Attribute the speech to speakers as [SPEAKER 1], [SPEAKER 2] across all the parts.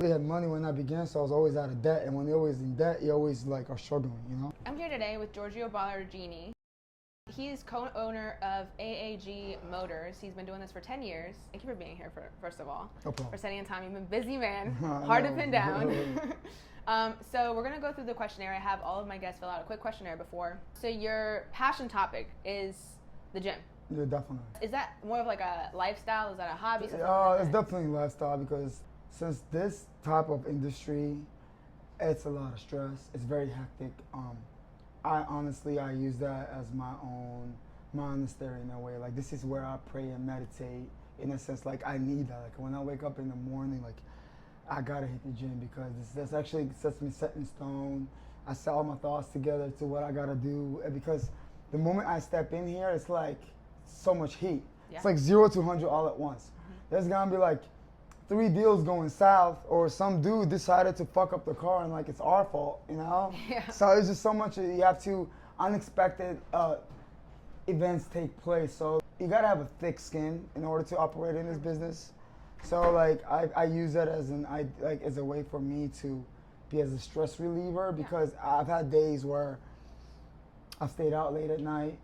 [SPEAKER 1] I had money when I began, so I was always out of debt. And when you're always in debt, you always like are struggling, you know?
[SPEAKER 2] I'm here today with Georgio Balarjini. He's co-owner of AAG Motors. He's been doing this for 10 years. Thank you for being here, first of all.
[SPEAKER 1] No problem.
[SPEAKER 2] For setting time. You've been a busy man. Hard to pin down. So we're going to go through the questionnaire. I have all of my guests fill out a quick questionnaire before. So your passion topic is the gym.
[SPEAKER 1] Yeah, definitely.
[SPEAKER 2] Is that more of like a lifestyle? Is that a hobby?
[SPEAKER 1] It's definitely a lifestyle because since this type of industry, it's a lot of stress. It's very hectic. I use that as my own monastery in a way. Like this is where I pray and meditate. In a sense, like I need that. Like when I wake up in the morning, like I gotta hit the gym because this actually sets me set in stone. I set all my thoughts together to what I gotta do, and because the moment I step in here, it's like so much heat. Yeah. It's like 0 to 100 all at once. Mm-hmm. There's gonna be like 3 deals going south, or some dude decided to fuck up the car and like it's our fault, you know?
[SPEAKER 2] Yeah.
[SPEAKER 1] So it's just so much, you have to, unexpected events take place. So you gotta have a thick skin in order to operate in this business. So like I use that as as a way for me to be as a stress reliever because I've had days where I stayed out late at night.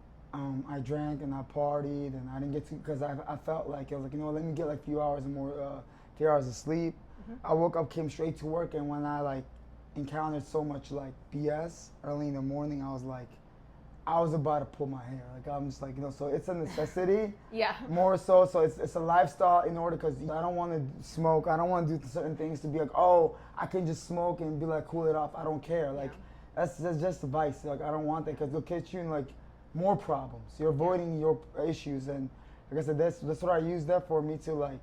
[SPEAKER 1] I drank and I partied and I didn't get to, because I felt like, I was like, you know, let me get like a few hours of sleep. Mm-hmm. I woke up, came straight to work, and when I like encountered so much like BS early in the morning, I was about to pull my hair. Like I'm just like, you know, so it's a necessity.
[SPEAKER 2] Yeah. More
[SPEAKER 1] so it's a lifestyle in order, because I don't want to smoke. I don't want to do certain things to be like, oh, I can just smoke and be like, cool it off. I don't care. Like that's just a vice. Like I don't want that, because it'll catch you in like more problems. You're avoiding your issues, and like I said, that's what I use that for me to like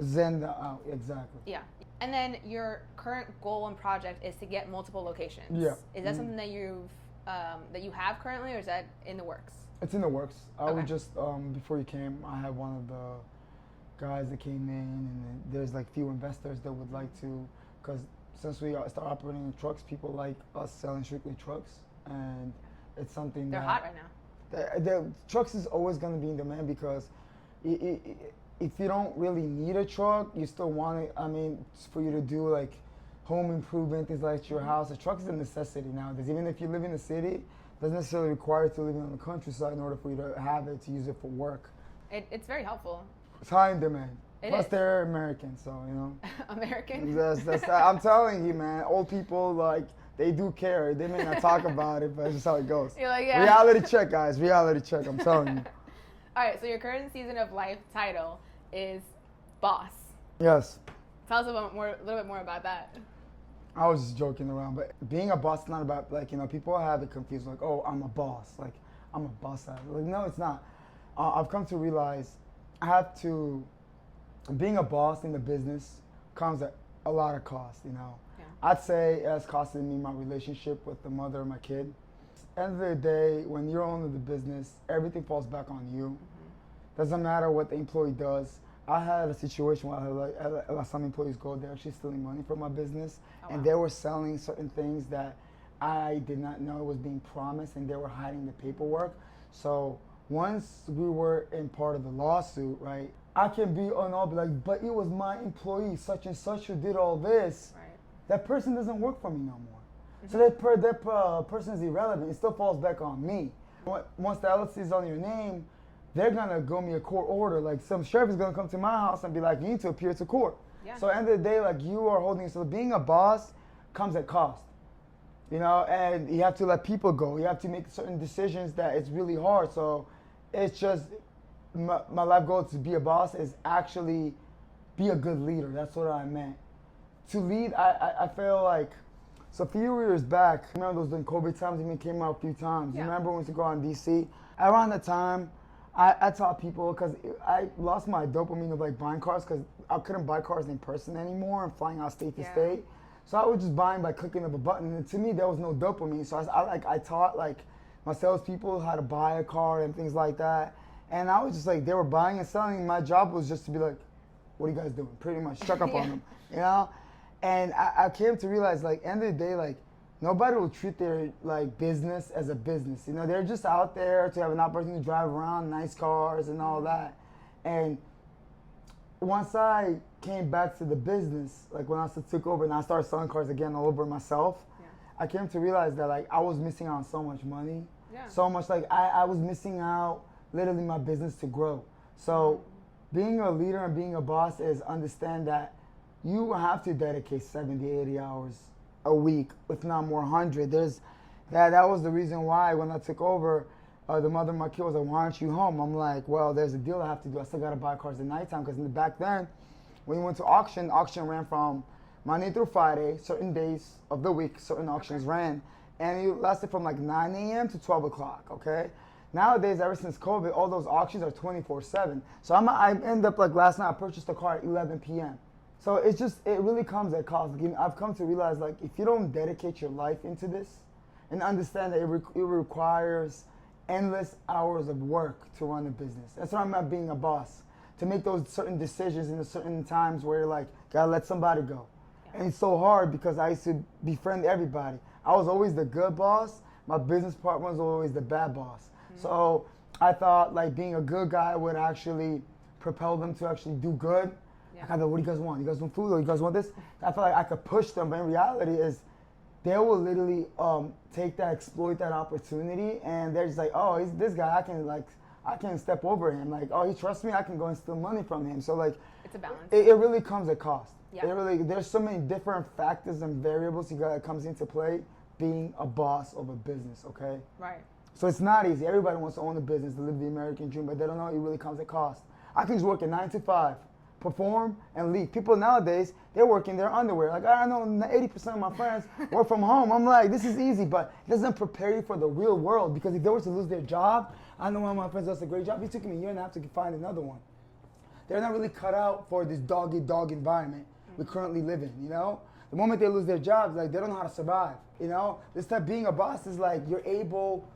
[SPEAKER 1] zen out. Exactly.
[SPEAKER 2] Yeah. And then your current goal and project is to get multiple locations.
[SPEAKER 1] Yeah.
[SPEAKER 2] Is that something that you have currently, or is that in the works?
[SPEAKER 1] It's in the works. I would just before you came, I had one of the guys that came in, and there's like few investors that would like to, because since we start operating in trucks, people like us selling strictly trucks, and it's something
[SPEAKER 2] they're hot right now.
[SPEAKER 1] The trucks is always going to be in demand, because if you don't really need a truck, you still want it. I mean, for you to do like home improvement, things like your house. A truck is a necessity nowadays. Even if you live in the city, it doesn't necessarily require you to live on the countryside in order for you to have it, to use it for work.
[SPEAKER 2] It's very helpful.
[SPEAKER 1] It's high in demand. Plus,
[SPEAKER 2] is.
[SPEAKER 1] They're American, so you know.
[SPEAKER 2] American.
[SPEAKER 1] I'm telling you, man. Old people like. They do care. They may not talk about it, but it's just how it goes.
[SPEAKER 2] You're like, yeah.
[SPEAKER 1] Reality check, guys. Reality check. I'm telling you.
[SPEAKER 2] All right. So your current season of life title is boss.
[SPEAKER 1] Yes.
[SPEAKER 2] Tell us a little bit more about that.
[SPEAKER 1] I was just joking around, but being a boss is not about, like, you know, people have it confused, like, oh, I'm a boss. Like, I'm a boss. Like, no, it's not. I've come to realize being a boss in the business comes at a lot of cost, you know. I'd say it's costing me my relationship with the mother of my kid. End of the day, when you're owning the business, everything falls back on you. Mm-hmm. Doesn't matter what the employee does. I had a situation where I let some employees go. They're actually stealing money from my business, and they were selling certain things that I did not know was being promised, and they were hiding the paperwork. So once we were in part of the lawsuit, right, I can be on all, be like, but it was my employee, such and such, who did all this. Right. That person doesn't work for me no more. Mm-hmm. So that person is irrelevant. It still falls back on me. Once the LLC is on your name, they're gonna go me a court order. Like some sheriff is gonna come to my house and be like, you need to appear to court. Yeah. So at the end of the day, like you are holding, so being a boss comes at cost. You know, and you have to let people go. You have to make certain decisions that it's really hard. So it's just, my life goal to be a boss is actually be a good leader. That's what I meant. To lead, I feel like, so a few years back, remember those COVID times, even came out a few times. Yeah. You remember when we used to go on DC? Around the time, I taught people, because I lost my dopamine of like buying cars, because I couldn't buy cars in person anymore and flying out state to state. So I was just buying by clicking of a button, and to me there was no dopamine. So I taught like my salespeople how to buy a car and things like that. And I was just like, they were buying and selling. My job was just to be like, what are you guys doing? Pretty much check up on them, you know? And I came to realize, like, end of the day, like, nobody will treat their, like, business as a business. You know, they're just out there to have an opportunity to drive around, nice cars and all that. And once I came back to the business, like when I took over and I started selling cars again all over myself, I came to realize that like I was missing out on so much money, so much, like I was missing out literally my business to grow. So being a leader and being a boss is understand that you have to dedicate 70, 80 hours a week, if not more, 100. That was the reason why when I took over, the mother of my kid was like, why aren't you home? I'm like, well, there's a deal I have to do. I still got to buy cars at nighttime because back then, when we went to auction ran from Monday through Friday, certain days of the week, certain auctions ran. And it lasted from like 9 a.m. to 12 o'clock, okay? Nowadays, ever since COVID, all those auctions are 24/7. So I end up like last night, I purchased a car at 11 p.m. So it really comes at cost. I've come to realize like if you don't dedicate your life into this and understand that it requires endless hours of work to run a business. That's what I'm at being a boss. To make those certain decisions in a certain times where you're like, gotta let somebody go. And it's so hard because I used to befriend everybody. I was always the good boss. My business partner was always the bad boss. So I thought like being a good guy would actually propel them to actually do good. Like I thought, what do you guys want? You guys want food or you guys want this? I felt like I could push them, but in reality is they will literally exploit that opportunity, and they're just like, oh, he's this guy, I can step over him. Like, oh, he trusts me, I can go and steal money from him. So like,
[SPEAKER 2] it's a balance.
[SPEAKER 1] It really comes at cost. There's so many different factors and variables that comes into play being a boss of a business, okay?
[SPEAKER 2] Right.
[SPEAKER 1] So it's not easy. Everybody wants to own a business, to live the American dream, but they don't know it really comes at cost. I can just work at 9 to 5. Perform and leave. People nowadays, they're working their underwear. Like I know 80% of my friends work from home. I'm like, this is easy, but it doesn't prepare you for the real world because if they were to lose their job, I know one of my friends does a great job. It took me a year and a half to find another one. They're not really cut out for this dog environment we currently live in, you know? The moment they lose their jobs, like they don't know how to survive, you know? This type being a boss is like you're able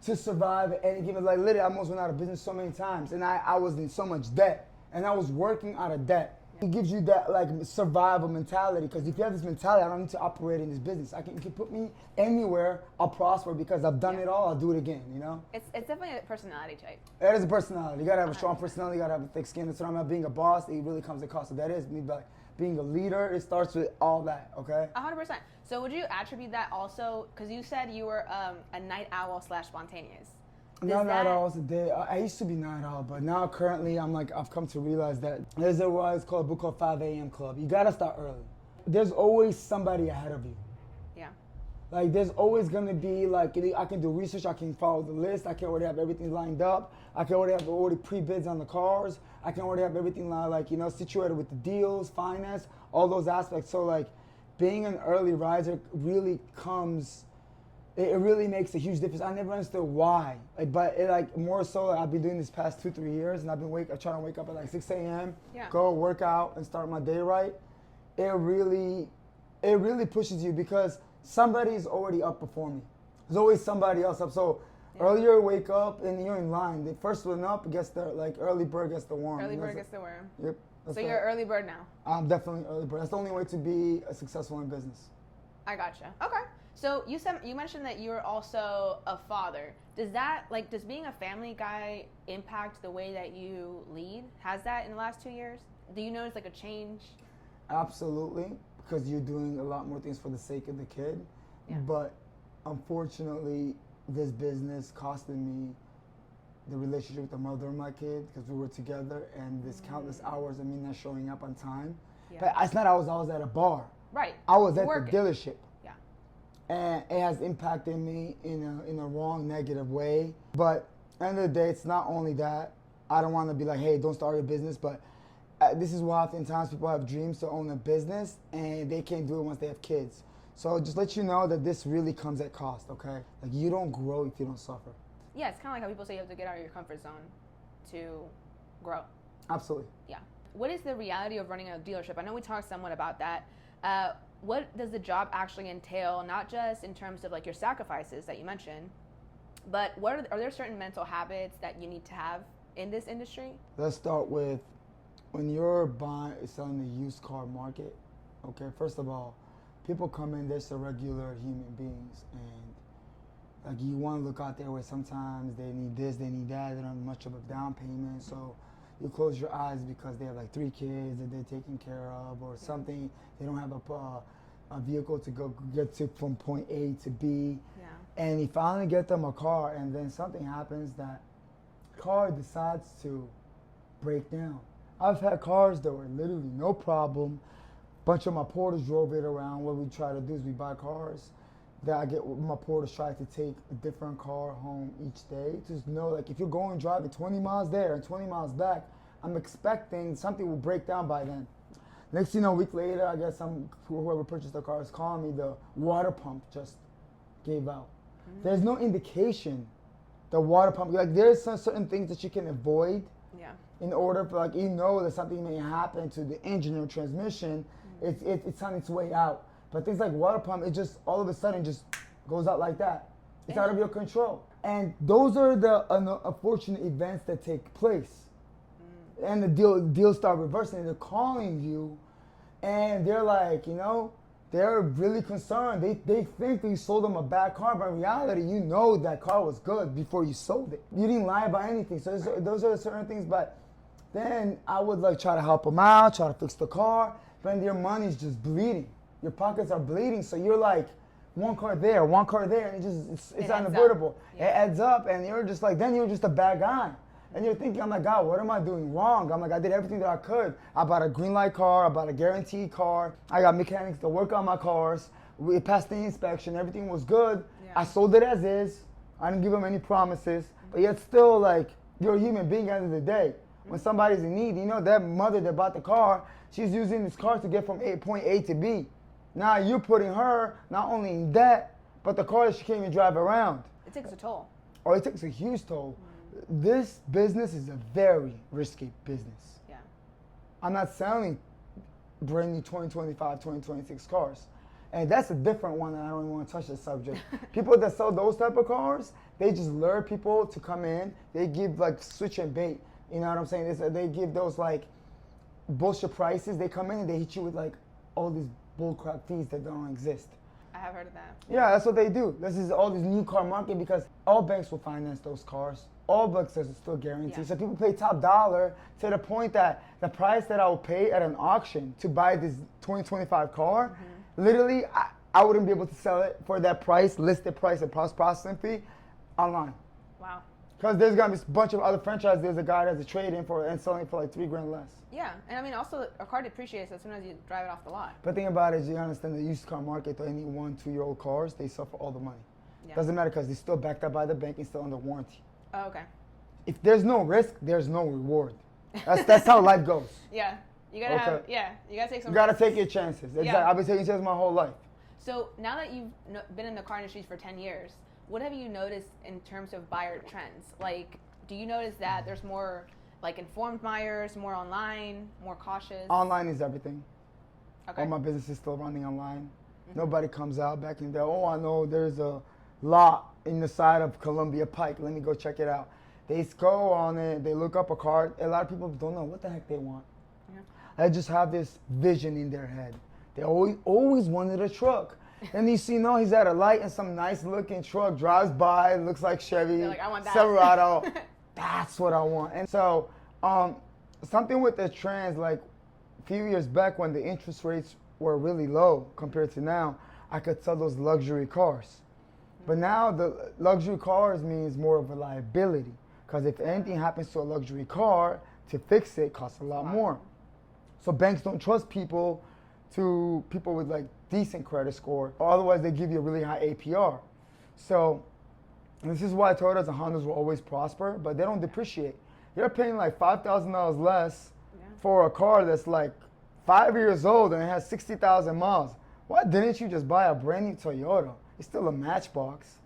[SPEAKER 1] to survive at any given, like literally I almost went out of business so many times and I was in so much debt. And I was working out of debt. It gives you that like survival mentality because if you have this mentality, I don't need to operate in this business. You can put me anywhere, I'll prosper because I've done it all, I'll do it again, you know?
[SPEAKER 2] It's definitely a personality type.
[SPEAKER 1] It is a personality. You gotta have a strong personality, you gotta have a thick skin. That's what I'm at being a boss, it really comes at cost. So that is me like being a leader, it starts with all that, okay?
[SPEAKER 2] 100%. So would you attribute that also, because you said you were a night owl / spontaneous.
[SPEAKER 1] Not all a day. I used to be night owl, but now currently I've come to realize that there's a book called 5 a.m. Club. You gotta start early. There's always somebody ahead of you. Yeah. Like there's always gonna be like, I can do research, I can follow the list, I can already have everything lined up, I can already have pre-bids on the cars, I can already have everything like, situated with the deals, finance, all those aspects. So like being an early riser really it really makes a huge difference. I never understood why, but more so I've been doing this past 2-3 years, and I've been trying to wake up at like 6 a.m., go work out and start my day right. It really pushes you because somebody's already up before me. There's always somebody else up. So earlier wake up and you're in line. The first one up gets the early bird gets the worm.
[SPEAKER 2] Early bird gets the worm.
[SPEAKER 1] Yep.
[SPEAKER 2] So you're an early bird now. I'm
[SPEAKER 1] definitely early bird. That's the only way to be successful in business.
[SPEAKER 2] I gotcha. Okay. So you mentioned that you're also a father. Does being a family guy impact the way that you lead? Has that in the last 2 years? Do you notice like a change?
[SPEAKER 1] Absolutely, because you're doing a lot more things for the sake of the kid. Yeah. But unfortunately, this business costed me the relationship with the mother of my kid because we were together and this countless hours of me not showing up on time. Yeah. But it's not I was at a bar.
[SPEAKER 2] Right.
[SPEAKER 1] I was at the dealership. And it has impacted me in a wrong, negative way. But at the end of the day, it's not only that. I don't want to be like, hey, don't start your business. But this is why oftentimes people have dreams to own a business, and they can't do it once they have kids. So just let you know that this really comes at cost, okay? Like, you don't grow if you don't suffer.
[SPEAKER 2] Yeah, it's kind of like how people say you have to get out of your comfort zone to grow.
[SPEAKER 1] Absolutely.
[SPEAKER 2] Yeah. What is the reality of running a dealership? I know we talked somewhat about that. What does the job actually entail, not just in terms of like your sacrifices that you mentioned, but are there certain mental habits that you need to have in this industry? Let's start with when you're selling the used car market, okay, first of all, people come in, they're just regular human beings, and like you want to look out there where sometimes they need this, they need that, they don't have much of a down payment, so
[SPEAKER 1] you close your eyes because they have like 3 kids that they're taking care of or something. They don't have a vehicle to get to from point A to B.
[SPEAKER 2] Yeah.
[SPEAKER 1] And you finally get them a car, and then something happens that car decides to break down. I've had cars that were literally no problem. Bunch of my porters drove it around. What we try to do is we buy cars that my porters try to take a different car home each day. Just know, like, if you're going driving 20 miles there and 20 miles back, I'm expecting something will break down by then. Next thing you know, a week later, I guess whoever purchased the car is calling me, the water pump just gave out. There's no indication the water pump, like there's some certain things that you can avoid in order for, like, you know that something may happen to the engine or transmission, it's on its way out. But things like water pump, it just all of a sudden just goes out like that. It's out of your control. And those are the unfortunate events that take place. And the deals start reversing, and they're calling you, and they're like, you know, they're really concerned. They think that you sold them a bad car, but in reality, you know that car was good before you sold it. You didn't lie about anything. So those are certain things. But then I would like try to help them out, try to fix the car, but your money's just bleeding. Your pockets are bleeding, so you're like, one car there, and it's unavoidable. Yeah. It adds up, and you're just like, then you're just a bad guy. And you're thinking, I'm like, God, what am I doing wrong? I'm like, I did everything that I could. I bought a green light car, I bought a guaranteed car. I got mechanics to work on my cars. We passed the inspection, everything was good. Yeah. I sold it as is. I didn't give them any promises. But yet still, like, you're a human being at the end of the day. When somebody's in need, you know, that mother that bought the car, she's using this car to get from point A to B. Now you're putting her not only in debt, but the car that she can't even drive around.
[SPEAKER 2] It takes a toll.
[SPEAKER 1] Oh, it takes a huge toll. This business is a very risky business.
[SPEAKER 2] Yeah.
[SPEAKER 1] I'm not selling brand new 2025, 2026 cars. And that's a different one, and I don't even want to touch the subject. People that sell those type of cars, they just lure people to come in. They give like switch and bait. You know what I'm saying? They give those like bullshit prices. They come in and they hit you with like all these bullcrap fees that don't exist.
[SPEAKER 2] I have heard of that.
[SPEAKER 1] Yeah, that's what they do. This is all this new car market because all banks will finance those cars. All banks are still guaranteed. Yeah. So people pay top dollar to the point that the price that I will pay at an auction to buy this 2025 car, literally, I wouldn't be able to sell it for that price, listed price and processing fee online.
[SPEAKER 2] Wow.
[SPEAKER 1] Because there's going to be a bunch of other franchises. There's a guy that's a trade-in for and selling for like $3,000 less.
[SPEAKER 2] Yeah, and I mean also a car depreciates as soon as you drive it off the lot.
[SPEAKER 1] But the thing about it is you understand the used car market, any 1-2-year-old cars, they sell for all the money. Yeah. Doesn't matter because they're still backed up by the bank and still under warranty.
[SPEAKER 2] Oh, okay.
[SPEAKER 1] If there's no risk, there's no reward. That's how life goes.
[SPEAKER 2] Yeah, you gotta you gotta take some.
[SPEAKER 1] You gotta take your chances. Exactly. Yeah. I've been taking chances my whole life.
[SPEAKER 2] So now that you've been in the car industry for 10 years, what have you noticed in terms of buyer trends? Like, do you notice that there's more like informed buyers, more online, more cautious?
[SPEAKER 1] Online is everything.
[SPEAKER 2] Okay.
[SPEAKER 1] All my business is still running online. Nobody comes out back in there. Oh, I know there's a lot in the side of Columbia Pike. Let me go check it out. They go on it. They look up a car. A lot of people don't know what the heck they want. Yeah. They just have this vision in their head. They always wanted a truck. And you see, no, he's at a light and some nice looking truck drives by, looks like Chevy,
[SPEAKER 2] like, I want that.
[SPEAKER 1] Silverado. That's what I want. And so something with the trends, like a few years back when the interest rates were really low compared to now, I could sell those luxury cars. But now the luxury cars means more of a liability. Because if anything happens to a luxury car, to fix it costs a lot more. So banks don't trust people with like decent credit score, or otherwise they give you a really high APR. So this is why Toyotas and Hondas will always prosper, but they don't depreciate. You're paying like $5,000 less for a car that's like 5 years old and it has 60,000 miles. Why didn't you just buy a brand new Toyota? It's still a Matchbox.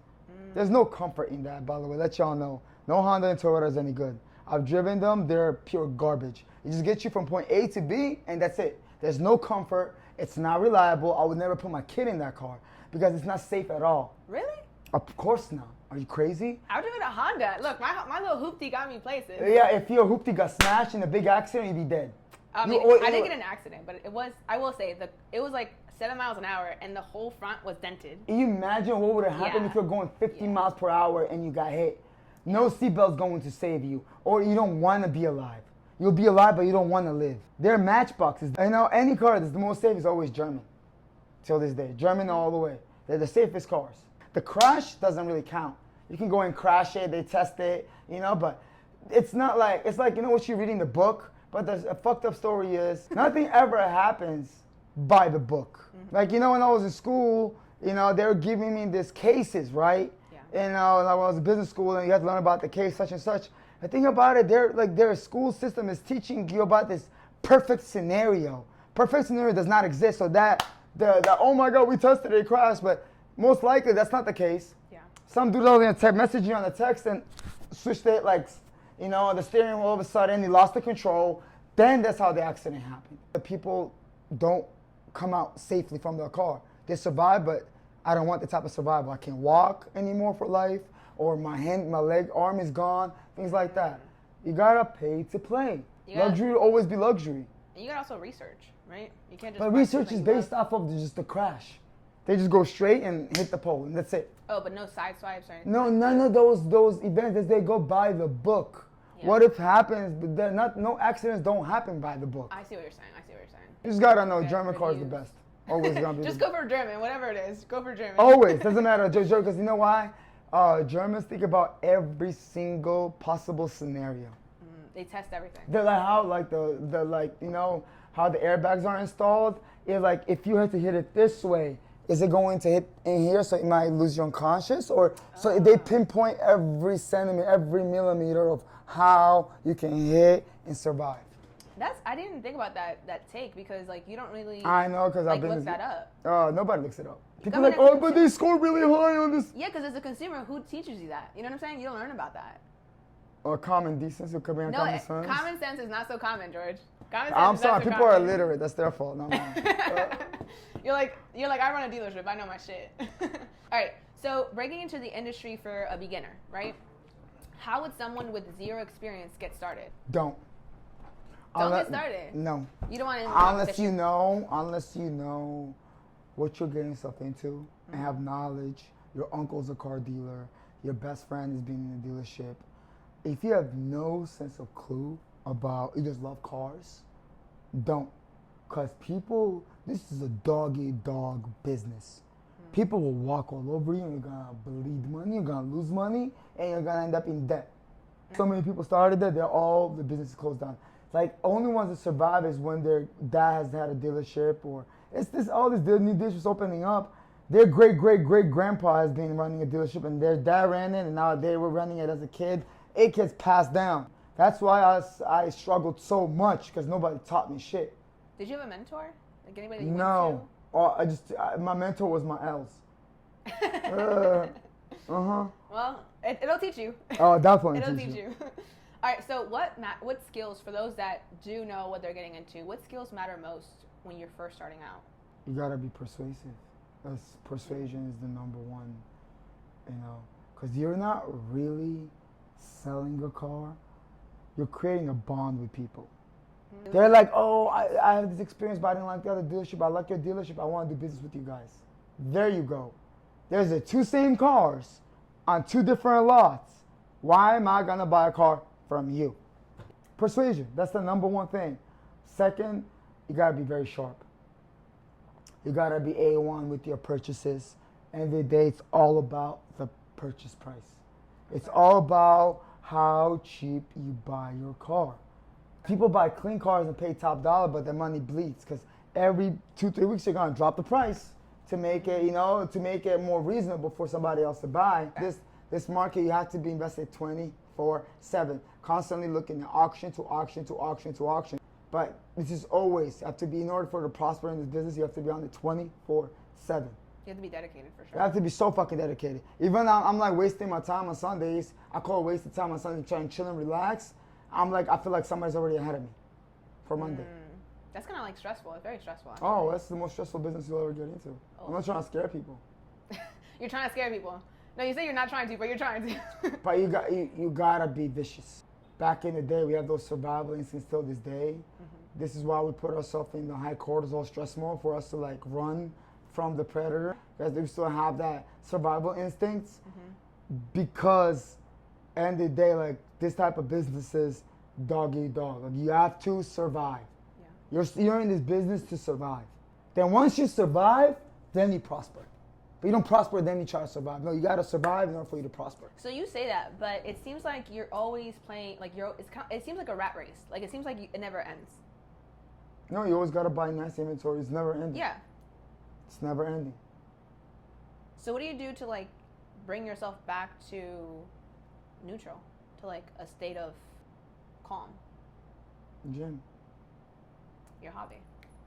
[SPEAKER 1] There's no comfort in that, by the way. Let y'all know. No Honda and Toyota is any good. I've driven them. They're pure garbage. It just gets you from point A to B, and that's it. There's no comfort. It's not reliable. I would never put my kid in that car because it's not safe at all.
[SPEAKER 2] Really?
[SPEAKER 1] Of course not. Are you crazy?
[SPEAKER 2] I've driven a Honda. Look, my little hoopty got me places.
[SPEAKER 1] Yeah, if your hoopty got smashed in a big accident, you'd be dead.
[SPEAKER 2] I didn't get an accident, but I will say, it was like 7 miles an hour, and the whole front was dented.
[SPEAKER 1] Can you imagine what would have happened if you're going 50 miles per hour and you got hit? No seatbelt's going to save you, or you don't want to be alive. You'll be alive, but you don't want to live. They're matchboxes. You know, any car that's the most safe is always German. Till this day, German all the way. They're the safest cars. The crash doesn't really count. You can go and crash it, they test it, you know, but it's not like, it's like, you know what, you're reading the book, but there's a fucked up story is, nothing ever happens by the book. Like, you know, when I was in school, you know, they were giving me these cases, right? Yeah. You know, when I was in business school and you had to learn about the case such and such. The thing about it, their school system is teaching you about this perfect scenario. Perfect scenario does not exist, so that, oh my God, we tested it, it crashed, but most likely that's not the case. Yeah. Some dude was gonna message you on the text and switched it, like, you know, the steering wheel all of a sudden, he lost the control. Then that's how the accident happened. The people don't come out safely from their car. They survive, but I don't want the type of survival. I can't walk anymore for life, or my hand, my leg, arm is gone, things like that. You gotta pay to play. Luxury will always be luxury.
[SPEAKER 2] And you gotta also research, right? You can't just.
[SPEAKER 1] But research is based off of just the crash. They just go straight and hit the pole, and that's it.
[SPEAKER 2] Oh, but no side swipes or anything?
[SPEAKER 1] No, none of those events, they go by the book. Yeah. What if happens, but they're not, no accidents don't happen by the book.
[SPEAKER 2] I see what you're saying,
[SPEAKER 1] You just gotta know, German car is the best. Always gonna be
[SPEAKER 2] just go for German, whatever it is, go for German.
[SPEAKER 1] Always, doesn't matter, because you know why? Germans think about every single possible scenario.
[SPEAKER 2] They test everything.
[SPEAKER 1] They're like how, like the like, you know, how the airbags are installed. It's like, if you had to hit it this way, is it going to hit in here so you might lose your unconscious? Or so they pinpoint every centimeter, every millimeter of how you can hit and survive.
[SPEAKER 2] I didn't think about that take, because like you don't really.
[SPEAKER 1] I know, because I've been
[SPEAKER 2] look that up.
[SPEAKER 1] Nobody looks it up. People are like, oh, but they score really high on this.
[SPEAKER 2] Yeah, because as a consumer, who teaches you that? You know what I'm saying? You don't learn about that.
[SPEAKER 1] Or common decency, common sense.
[SPEAKER 2] Common sense is not so common, George. Common sense
[SPEAKER 1] I'm
[SPEAKER 2] is
[SPEAKER 1] sorry,
[SPEAKER 2] not so
[SPEAKER 1] people
[SPEAKER 2] common.
[SPEAKER 1] are illiterate. That's their fault, not mine.
[SPEAKER 2] You're like, I run a dealership. I know my shit. All right. So breaking into the industry for a beginner, right? How would someone with zero experience get started?
[SPEAKER 1] Don't
[SPEAKER 2] get started.
[SPEAKER 1] No.
[SPEAKER 2] You don't want to.
[SPEAKER 1] Unless you know what you're getting yourself into and have knowledge. Your uncle's a car dealer. Your best friend is being in a dealership. If you have no sense of clue about, you just love cars, don't. Because people, this is a dog-eat-dog business. People will walk all over you, and you're going to bleed money, you're going to lose money, and you're going to end up in debt. So many people started there, the business is closed down. Like, only ones that survive is when their dad has had a dealership, or all these new dealerships opening up. Their great-great-great-grandpa has been running a dealership, and their dad ran it, and now they were running it as a kid. It gets passed down. That's why I struggled so much, because nobody taught me shit.
[SPEAKER 2] Did you have a mentor? Like anybody you
[SPEAKER 1] No. My mentor was my L's.
[SPEAKER 2] Well, it'll teach you.
[SPEAKER 1] Oh, definitely.
[SPEAKER 2] It'll teach you. All right. So what skills, for those that do know what they're getting into, what skills matter most when you're first starting out?
[SPEAKER 1] You gotta be persuasive. Persuasion is the number one, you know, because you're not really selling your car. You're creating a bond with people. Mm-hmm. They're like, oh, I have this experience, but I didn't like the other dealership. I like your dealership. I want to do business with you guys. There you go. There's the two same cars on two different lots. Why am I gonna buy a car from you? Persuasion. That's the number one thing. Second, you gotta be very sharp. You gotta be A1 with your purchases. End of the day, it's all about the purchase price. It's all about how cheap you buy your car. People buy clean cars and pay top dollar, but their money bleeds, because every 2-3 weeks you're gonna drop the price to make it, to make it more reasonable for somebody else to buy. This market, you have to be invested 24/7, constantly looking at auction to auction to auction to auction. But this is always, have to be, in order for to prosper in this business, you have to be on it 24/7.
[SPEAKER 2] You have to be dedicated, for sure.
[SPEAKER 1] You have to be so fucking dedicated. Even though I'm like wasting my time on Sundays, I call it wasted time on Sundays, trying to chill and relax. I'm like, I feel like somebody's already ahead of me for Monday.
[SPEAKER 2] That's kind of like stressful. It's very stressful, actually.
[SPEAKER 1] Oh, that's the most stressful business you'll ever get into. Oh. I'm not trying to scare people.
[SPEAKER 2] You're trying to scare people. No, you say you're not trying to, but you're trying to.
[SPEAKER 1] But you gotta be vicious. Back in the day, we have those survival instincts till this day. Mm-hmm. This is why we put ourselves in the high cortisol stress mode, for us to like run from the predator, because we still have that survival instincts. Mm-hmm. Because end of the day, like this type of businesses, dog eat dog. Like you have to survive.
[SPEAKER 2] Yeah.
[SPEAKER 1] You're in this business to survive. Then once you survive, then you prosper. But you don't prosper, then you try to survive. No, you gotta survive in order for you to prosper.
[SPEAKER 2] So you say that, but it seems like you're always playing, like it seems like a rat race. Like it seems like it never ends.
[SPEAKER 1] No, you always gotta buy nice inventory. It's never ending.
[SPEAKER 2] Yeah.
[SPEAKER 1] It's never ending.
[SPEAKER 2] So what do you do to like bring yourself back to neutral, to like a state of calm?
[SPEAKER 1] Gym.
[SPEAKER 2] Your hobby.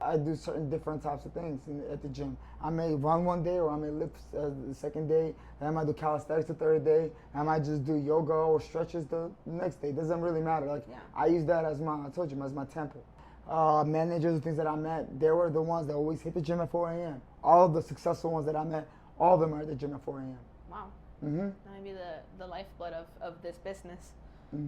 [SPEAKER 1] I do certain different types of things at the gym. I may run one day, or I may lift the second day, and I might do calisthenics the third day, and I might just do yoga or stretches the next day. It doesn't really matter. Like I use that as I told you, as my temple. Managers and things that I met, they were the ones that always hit the gym at 4 a.m. All of the successful ones that I met, all of them are at the gym at 4 a.m.
[SPEAKER 2] Wow.
[SPEAKER 1] Mm-hmm.
[SPEAKER 2] That might be the lifeblood of this business,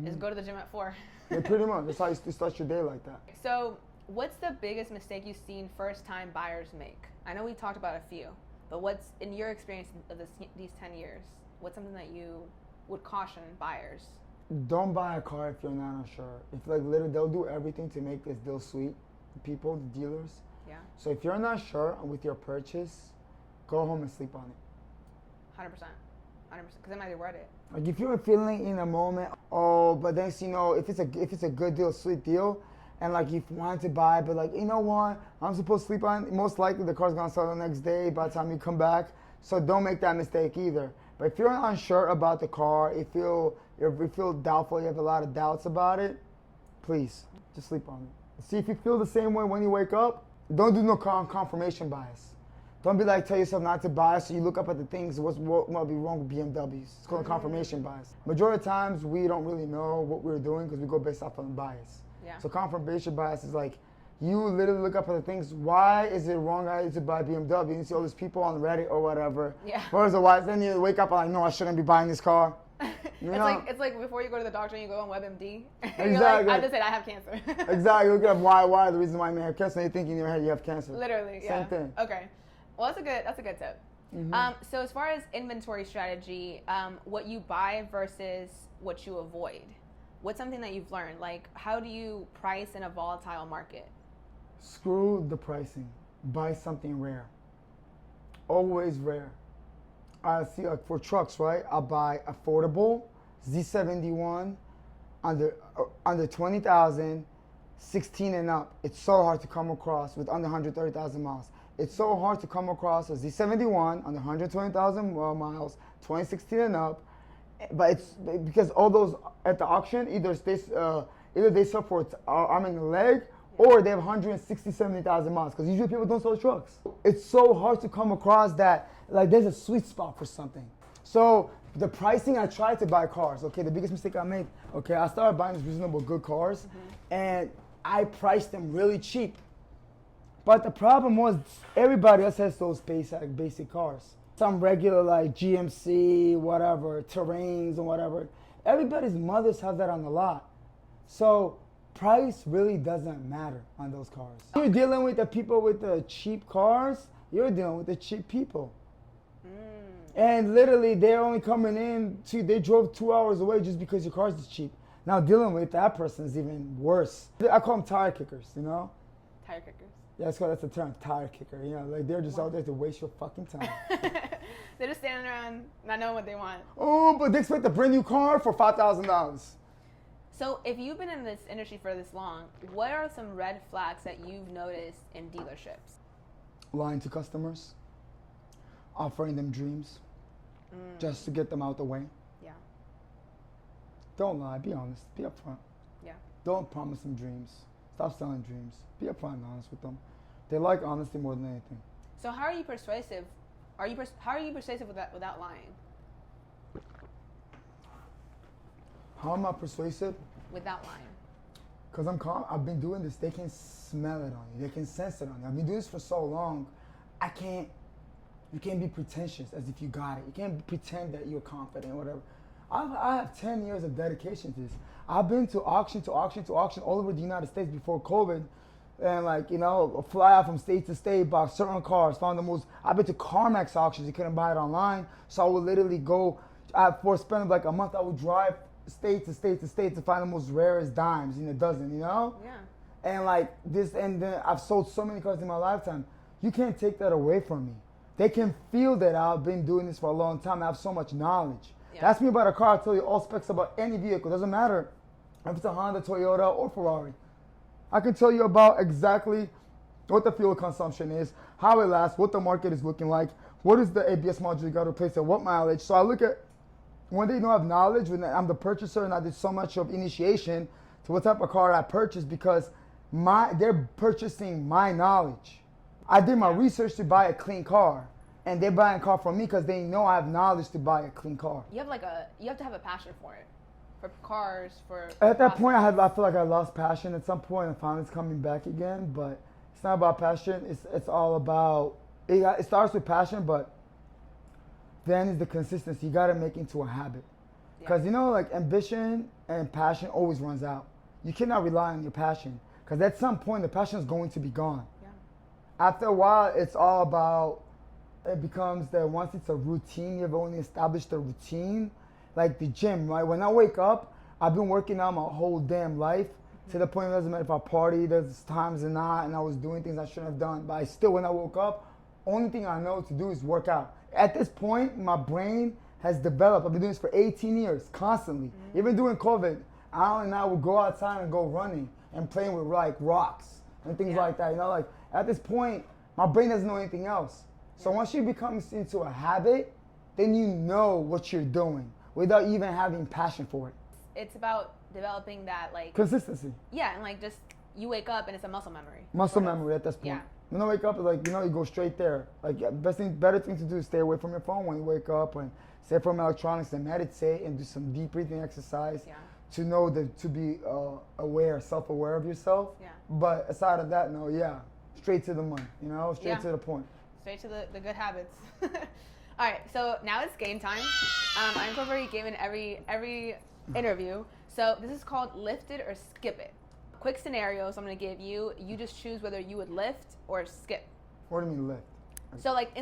[SPEAKER 2] is go to the gym at 4.
[SPEAKER 1] Yeah, pretty much. That's how you start your day like that.
[SPEAKER 2] So what's the biggest mistake you've seen first-time buyers make? I know we talked about a few, but what's, in your experience of these 10 years, what's something that you would caution buyers?
[SPEAKER 1] Don't buy a car if you're not sure. If like literally they'll do everything to make this deal sweet. The people, the dealers.
[SPEAKER 2] Yeah.
[SPEAKER 1] So if you're not sure with your purchase, go home and sleep on it.
[SPEAKER 2] 100%. 100%, because it might be worth it.
[SPEAKER 1] Like if you're feeling in a moment, but then if it's a good deal, sweet deal, and like you want to buy, but like, you know what, I'm supposed to sleep on it, most likely the car's gonna sell the next day by the time you come back. So don't make that mistake either. But if you're unsure about the car, if you feel doubtful, you have a lot of doubts about it, please just sleep on it. See if you feel the same way when you wake up. Don't do no confirmation bias. Don't be like, tell yourself not to buy, so you look up at the things, what might be wrong with BMWs. It's called confirmation bias. Majority of times, we don't really know what we're doing because we go based off on bias.
[SPEAKER 2] Yeah.
[SPEAKER 1] So confirmation bias is like, you literally look up at the things, why is it wrong to buy BMW? And you see all these people on Reddit or whatever.
[SPEAKER 2] Yeah.
[SPEAKER 1] Where's the why? Then you wake up and like, no, I shouldn't be buying this car.
[SPEAKER 2] It's like before you go to the doctor and you go on WebMD.
[SPEAKER 1] Exactly.
[SPEAKER 2] You're like, I just said I have cancer.
[SPEAKER 1] Exactly. Look up why the reason why you may have cancer, and you think in your head you have cancer.
[SPEAKER 2] Literally, yeah.
[SPEAKER 1] Same thing.
[SPEAKER 2] Okay. Well, that's a good tip. Mm-hmm. So as far as inventory strategy, what you buy versus what you avoid, what's something that you've learned? Like, how do you price in a volatile market?
[SPEAKER 1] Screw the pricing. Buy something rare. Always rare. I see, like for trucks, right? I'll buy affordable Z71 under 20,000, 16 and up. It's so hard to come across with under 130,000 miles. It's so hard to come across a Z71 under 120,000 miles, 2016 and up. But it's because all those at the auction either they sell for arm and a leg, or they have 160, 70,000 miles, because usually people don't sell trucks. It's so hard to come across that, like there's a sweet spot for something. So the pricing, I tried to buy cars, okay, the biggest mistake I made, okay, I started buying these reasonable good cars, and I priced them really cheap. But the problem was everybody else has those basic cars. Some regular like GMC, whatever, Terrains and whatever. Everybody's mothers have that on the lot. So price really doesn't matter on those cars. You're dealing with the people with the cheap cars, you're dealing with the cheap people. And literally they're only coming in they drove 2 hours away just because your car's is cheap. Now dealing with that person is even worse. I call them tire kickers, you know?
[SPEAKER 2] Tire kickers.
[SPEAKER 1] Yeah, that's the term, tire kicker. You know, like they're just out there to waste your fucking time.
[SPEAKER 2] They're just standing around not knowing what they want.
[SPEAKER 1] Oh, but they expect a brand new car for $5,000.
[SPEAKER 2] So if you've been in this industry for this long, what are some red flags that you've noticed in dealerships?
[SPEAKER 1] Lying to customers, offering them dreams, just to get them out the way.
[SPEAKER 2] Yeah.
[SPEAKER 1] Don't lie, be honest, be upfront.
[SPEAKER 2] Yeah.
[SPEAKER 1] Don't promise them dreams. Stop selling dreams. Be upfront and honest with them. They like honesty more than anything.
[SPEAKER 2] So how are you persuasive? How are you persuasive without lying?
[SPEAKER 1] How am I persuasive?
[SPEAKER 2] Without lying.
[SPEAKER 1] Because I'm calm. I've been doing this. They can smell it on you. They can sense it on you. I've been doing this for so long. You can't be pretentious as if you got it. You can't pretend that you're confident or whatever. I have 10 years of dedication to this. I've been to auction all over the United States before COVID. And like, you know, fly out from state to state, buy certain cars, found the most. I've been to CarMax auctions. You couldn't buy it online. So I would literally go, for spending like a month, I would drive state to state to state to find the most rarest dimes in a dozen, you know?
[SPEAKER 2] Yeah.
[SPEAKER 1] And like this, and then I've sold so many cars in my lifetime. You can't take that away from me. They can feel that I've been doing this for a long time. I have so much knowledge.
[SPEAKER 2] Yeah.
[SPEAKER 1] Ask me about a car, I'll tell you all specs about any vehicle. Doesn't matter if it's a Honda, Toyota, or Ferrari. I can tell you about exactly what the fuel consumption is, how it lasts, what the market is looking like, what is the ABS module you got to replace at what mileage. So I look at, when they don't have knowledge, when I'm the purchaser and I did so much of initiation to what type of car I purchased, because they're purchasing my knowledge. I did my research to buy a clean car, and they're buying a car from me because they know I have knowledge to buy a clean car.
[SPEAKER 2] You have to have a passion for it, for cars, for.
[SPEAKER 1] At that point, I feel like I lost passion. At some point, and finally it's coming back again. But it's not about passion. It's all about. It starts with passion, but then is the consistency. You got to make it into a habit, because you know, like ambition and passion always runs out. You cannot rely on your passion, because at some point the passion is going to be gone. After a while, it's all about, it becomes that once it's a routine, you've only established a routine, like the gym, right? When I wake up, I've been working out my whole damn life to the point it doesn't matter if I party, there's times and not, and I was doing things I shouldn't have done. But I still, when I woke up, only thing I know to do is work out. At this point, my brain has developed. I've been doing this for 18 years, constantly. Even during COVID, Alan and I would go outside and go running and playing with like rocks and things like that, you know, like. At this point, my brain doesn't know anything else. So once you become into a habit, then you know what you're doing without even having passion for it.
[SPEAKER 2] It's about developing that like
[SPEAKER 1] consistency.
[SPEAKER 2] Yeah, and like just you wake up and it's a muscle memory.
[SPEAKER 1] Muscle memory at this point.
[SPEAKER 2] Yeah.
[SPEAKER 1] When I wake up, it's like, you know, you go straight there. Like better thing to do is stay away from your phone when you wake up, and stay from electronics and meditate and do some deep breathing exercise. Yeah. To know that, to be aware, self-aware of yourself. Yeah. But aside of that, no, straight to the money, you know, straight to the point.
[SPEAKER 2] Straight to the good habits. All right, so now it's game time. I incorporate game in every interview. So this is called Lift It or Skip It. Quick scenarios I'm going to give you. You just choose whether you would lift or skip.
[SPEAKER 1] What do you mean lift?
[SPEAKER 2] So like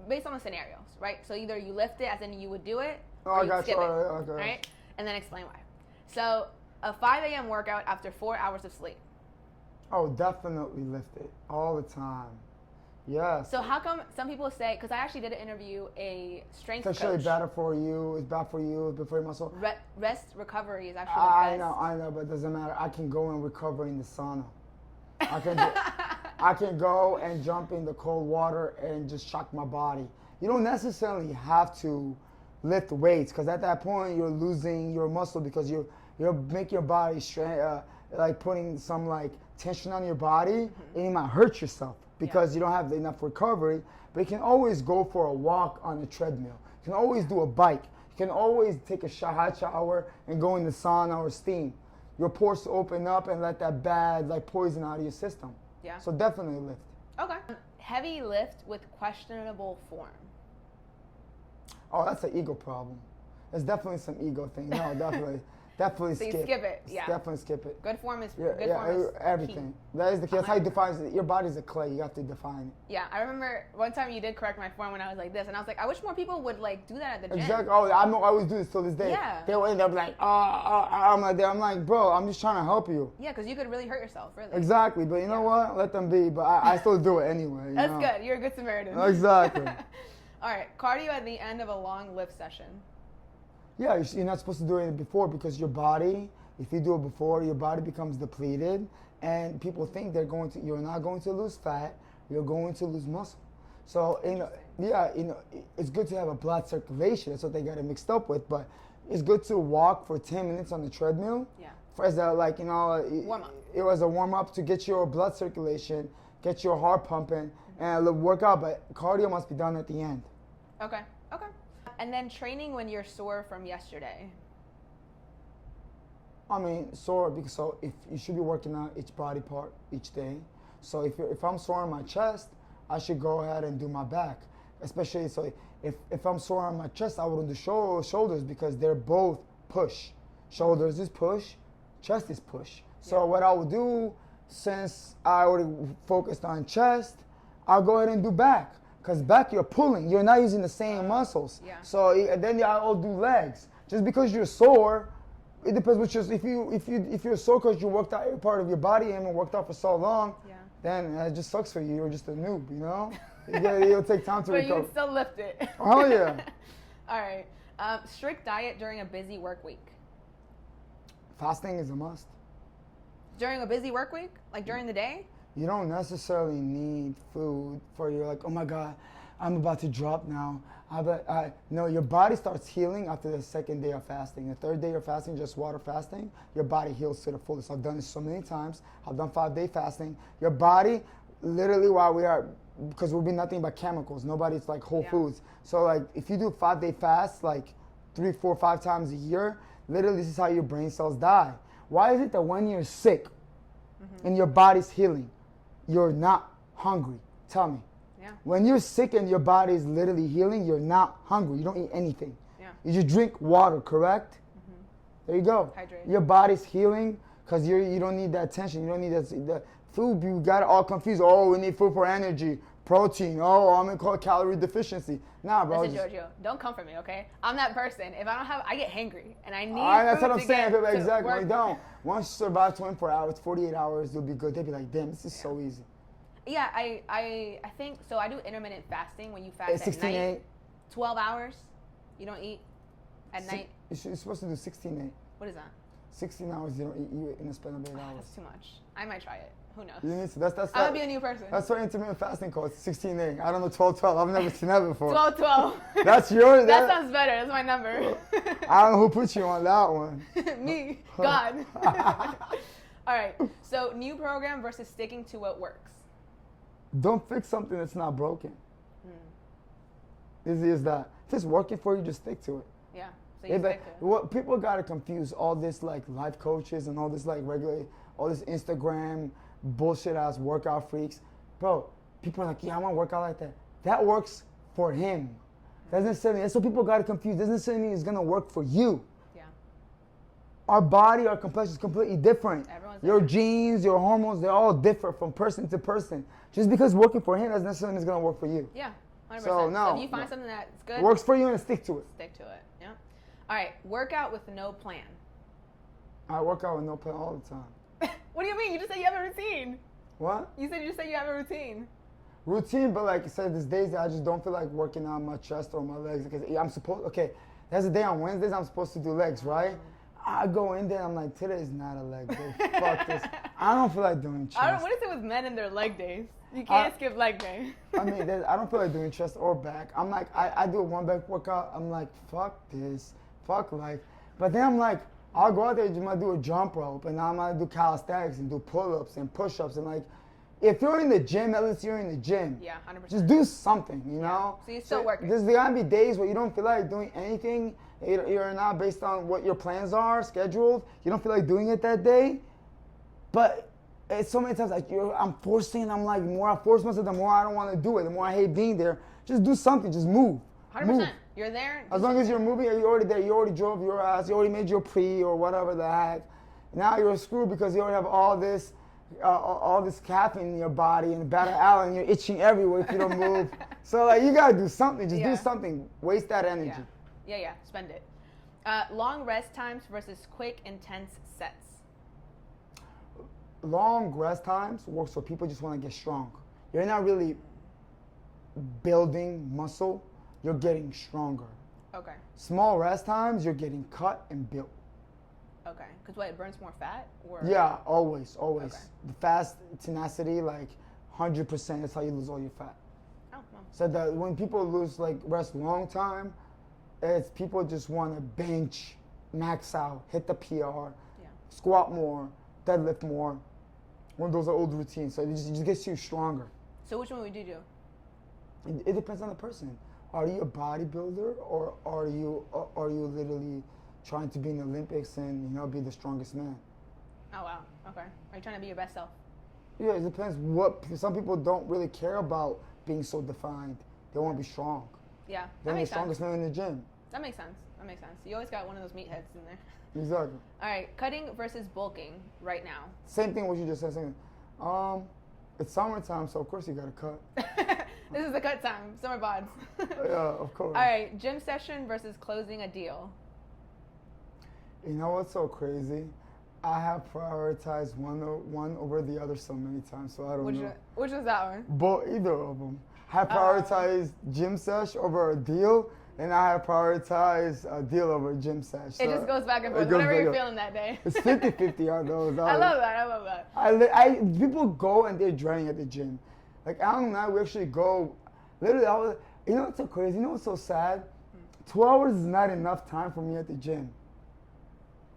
[SPEAKER 2] based on the scenarios, right? So either you lift it as in you would do it, or
[SPEAKER 1] I
[SPEAKER 2] you
[SPEAKER 1] got
[SPEAKER 2] skip
[SPEAKER 1] you.
[SPEAKER 2] it,
[SPEAKER 1] Okay.
[SPEAKER 2] right? And then explain why. So a 5 a.m. workout after 4 hours of sleep.
[SPEAKER 1] Oh, definitely lift it all the time. Yes.
[SPEAKER 2] So how come some people say, because I actually did an interview, a strength coach.
[SPEAKER 1] It's actually better for you. It's bad for you. It's bad for your muscle.
[SPEAKER 2] Rest recovery is actually the best.
[SPEAKER 1] I know, but it doesn't matter. I can go and recover in the sauna. I can go and jump in the cold water and just shock my body. You don't necessarily have to lift weights, because at that point you're losing your muscle, because you're making your body like putting some like tension on your body, and you might hurt yourself because you don't have enough recovery. But you can always go for a walk on the treadmill. You can always do a bike. You can always take a hot shower and go in the sauna or steam. Your pores open up and let that bad like poison out of your system. Yeah. So definitely lift.
[SPEAKER 2] Okay. Heavy lift with questionable form.
[SPEAKER 1] Oh, that's an ego problem. There's definitely some ego thing. No, definitely. Definitely
[SPEAKER 2] so
[SPEAKER 1] skip.
[SPEAKER 2] You skip it, yeah.
[SPEAKER 1] Definitely skip it.
[SPEAKER 2] Good form is
[SPEAKER 1] everything. Key. That is the key. That's how you define it. Your body's a clay. You have to define it.
[SPEAKER 2] Yeah, I remember one time you did correct my form when I was like this, and I was like, I wish more people would like do that at the gym.
[SPEAKER 1] Exactly. Oh, I know. I always do this till this day.
[SPEAKER 2] Yeah.
[SPEAKER 1] They'll end up like, I'm like, bro, I'm just trying to help you.
[SPEAKER 2] Yeah, because you could really hurt yourself, really.
[SPEAKER 1] Exactly. But you know what? Let them be. But I still do it anyway.
[SPEAKER 2] That's good. You're a good Samaritan.
[SPEAKER 1] Exactly.
[SPEAKER 2] All right. Cardio at the end of a long lift session.
[SPEAKER 1] Yeah, you're not supposed to do it before, because your body, if you do it before, your body becomes depleted, and people think you're not going to lose fat, you're going to lose muscle. So, it's good to have a blood circulation. That's what they got it mixed up with. But it's good to walk for 10 minutes on the treadmill. Yeah. As a warm up. It was a warm up to get your blood circulation, get your heart pumping, and work out. But cardio must be done at the end.
[SPEAKER 2] Okay. And then training when you're sore from yesterday.
[SPEAKER 1] I mean, sore because if you should be working out each body part each day. So if I'm sore on my chest, I should go ahead and do my back. Especially if I'm sore on my chest, I wouldn't do shoulders, because they're both push. Shoulders is push, chest is push. So what I would do, since I already focused on chest, I'll go ahead and do back. Because back you're pulling, you're not using the same muscles. Yeah. So then I'll do legs. Just because you're sore, it depends which is if you're a sore because you worked out every part of your body and worked out for so long, then it just sucks for you. You're just a noob, you know. It'll take time to recover.
[SPEAKER 2] But you can still lift it.
[SPEAKER 1] Oh yeah.
[SPEAKER 2] All right. Strict diet during a busy work week.
[SPEAKER 1] Fasting is a must.
[SPEAKER 2] During a busy work week, like during the day.
[SPEAKER 1] You don't necessarily need food for you're like, oh my God, I'm about to drop now. No, your body starts healing after the second day of fasting. The third day of fasting, just water fasting, your body heals to the fullest. I've done this so many times. I've done 5-day fasting. Your body, literally because we'll be nothing but chemicals. Nobody's like whole foods. So like if you do 5-day fast, like 3, 4, 5 times a year, literally this is how your brain cells die. Why is it that when you're sick and your body's healing, you're not hungry? Tell me.
[SPEAKER 2] Yeah.
[SPEAKER 1] When you're sick and your body's literally healing, you're not hungry. You don't eat anything.
[SPEAKER 2] Yeah.
[SPEAKER 1] You just drink water, correct? Mm-hmm. There you go.
[SPEAKER 2] Hydrate.
[SPEAKER 1] Your body's healing because you don't need that tension. You don't need the food. You got it all confused. Oh, we need food for energy, protein. Oh, I'm going to call it calorie deficiency. Nah, bro.
[SPEAKER 2] Listen, Giorgio, don't come for me, okay? I'm that person. If I get hangry and I need
[SPEAKER 1] that's
[SPEAKER 2] food
[SPEAKER 1] what I'm saying. Exactly.
[SPEAKER 2] Work.
[SPEAKER 1] Don't. Once you survive 24 hours, 48 hours, you'll be good. They'll be like, damn, this is so easy.
[SPEAKER 2] Yeah, I think, so I do intermittent fasting when you fast at
[SPEAKER 1] 16-8.
[SPEAKER 2] night. 12 hours, you don't eat at night.
[SPEAKER 1] You're supposed to do 16-8.
[SPEAKER 2] What is that?
[SPEAKER 1] 16 hours you don't eat, you in a span of 8 hours.
[SPEAKER 2] That's too much. I might try it. Who knows?
[SPEAKER 1] You need to, that's
[SPEAKER 2] I'm going to be a new person.
[SPEAKER 1] That's what intermittent fasting calls, 16-8. I don't know, 12-12. I've never seen that before.
[SPEAKER 2] 12-12.
[SPEAKER 1] That's yours?
[SPEAKER 2] That sounds better. That's my number.
[SPEAKER 1] I don't know who put you on that one.
[SPEAKER 2] Me. God. All right. So new program versus sticking to what works.
[SPEAKER 1] Don't fix something that's not broken. Easy as that. If it's working for you, just stick to it.
[SPEAKER 2] Yeah. So you stick to it.
[SPEAKER 1] What people gotta confuse all this like life coaches and all this like all this Instagram bullshit ass workout freaks. Bro, people are like, yeah, I want to work out like that. That works for him. Doesn't necessarily. That's what people gotta confuse. Doesn't necessarily mean it's gonna work for you.
[SPEAKER 2] Yeah.
[SPEAKER 1] Our body, our complexion is completely different. Your genes, your hormones, they're all different from person to person. Just because it's working for him doesn't necessarily mean it's going to work for you.
[SPEAKER 2] Yeah, 100%.
[SPEAKER 1] So, no,
[SPEAKER 2] if you find something that's good,
[SPEAKER 1] works for you and stick to it.
[SPEAKER 2] Stick to it, yeah. All right, workout with no plan.
[SPEAKER 1] I work out with no plan all the time.
[SPEAKER 2] What do you mean? You just said you have a routine.
[SPEAKER 1] What?
[SPEAKER 2] You just said you have a routine.
[SPEAKER 1] Routine, but like I said, there's days that I just don't feel like working on my chest or my legs. Because there's a day on Wednesdays I'm supposed to do legs, right? I go in there, I'm like, today is not a leg day. Fuck this. I don't feel like doing chest.
[SPEAKER 2] What is it with men and their leg days? You can't skip leg day.
[SPEAKER 1] I mean, I don't feel like doing chest or back. I'm like, I do a one back workout. I'm like, fuck this. Fuck life. But then I'm like, I'll go out there and just might do a jump rope. And I'm going to do calisthenics and do pull-ups and push-ups. And like, if you're in the gym, at least you're in the gym.
[SPEAKER 2] Yeah, 100%.
[SPEAKER 1] Just do something, you know?
[SPEAKER 2] So you're still working.
[SPEAKER 1] There's going to be days where you don't feel like doing anything. You're not based on what your plans are, scheduled. You don't feel like doing it that day. But it's so many times like I'm forcing. I'm like, the more I force myself, the more I don't want to do it. The more I hate being there. Just do something. Just move.
[SPEAKER 2] 100%.
[SPEAKER 1] Move.
[SPEAKER 2] You're there.
[SPEAKER 1] As long as you're moving, you're already there. You already drove your ass. You already made your pre or whatever the heck. Now you're screwed because you already have all this caffeine in your body and beta allen. You're itching everywhere if you don't move. So like you gotta do something. Just do something. Waste that energy.
[SPEAKER 2] Yeah. Spend it. Long rest times versus quick, intense sets.
[SPEAKER 1] Long rest times works for people just want to get strong. You're not really building muscle. You're getting stronger.
[SPEAKER 2] Okay.
[SPEAKER 1] Small rest times, you're getting cut and built.
[SPEAKER 2] Okay. Because what, it burns more fat? Or?
[SPEAKER 1] Yeah, always.
[SPEAKER 2] Okay.
[SPEAKER 1] The fast tenacity, like 100%, that's how you lose all your fat.
[SPEAKER 2] Oh, well.
[SPEAKER 1] So that when people lose, like, rest long time, it's people just want to bench, max out, hit the PR, squat more, deadlift more. One of those are old routines. So it just gets you stronger.
[SPEAKER 2] So which one would you do?
[SPEAKER 1] It depends on the person. Are you a bodybuilder or are you literally trying to be in the Olympics and be the strongest man?
[SPEAKER 2] Oh wow. Okay. Are you trying to be your best self?
[SPEAKER 1] Yeah, it depends. Some people don't really care about being so defined. They want to be strong.
[SPEAKER 2] Yeah.
[SPEAKER 1] They're the strongest man in the gym.
[SPEAKER 2] That makes sense. You always got one of those meatheads in there.
[SPEAKER 1] Exactly.
[SPEAKER 2] All right, cutting versus bulking right now.
[SPEAKER 1] Same thing what you just said. It's summertime, so of course you gotta cut.
[SPEAKER 2] This is the cut time. Summer bods.
[SPEAKER 1] Yeah, of course.
[SPEAKER 2] All right, gym session versus closing a deal.
[SPEAKER 1] You know what's so crazy? I have prioritized one over the other so many times, so I don't know.
[SPEAKER 2] Which was that one?
[SPEAKER 1] Either of them. I have prioritized gym sesh over a deal, and I have prioritized a deal over a gym sesh.
[SPEAKER 2] So it just goes back and forth, whatever you're feeling that day.
[SPEAKER 1] It's 50-50 on those.
[SPEAKER 2] I love that.
[SPEAKER 1] People go and they're draining at the gym. Like Alan and I, we actually go, literally, you know what's so crazy? You know what's so sad? 2 hours is not enough time for me at the gym.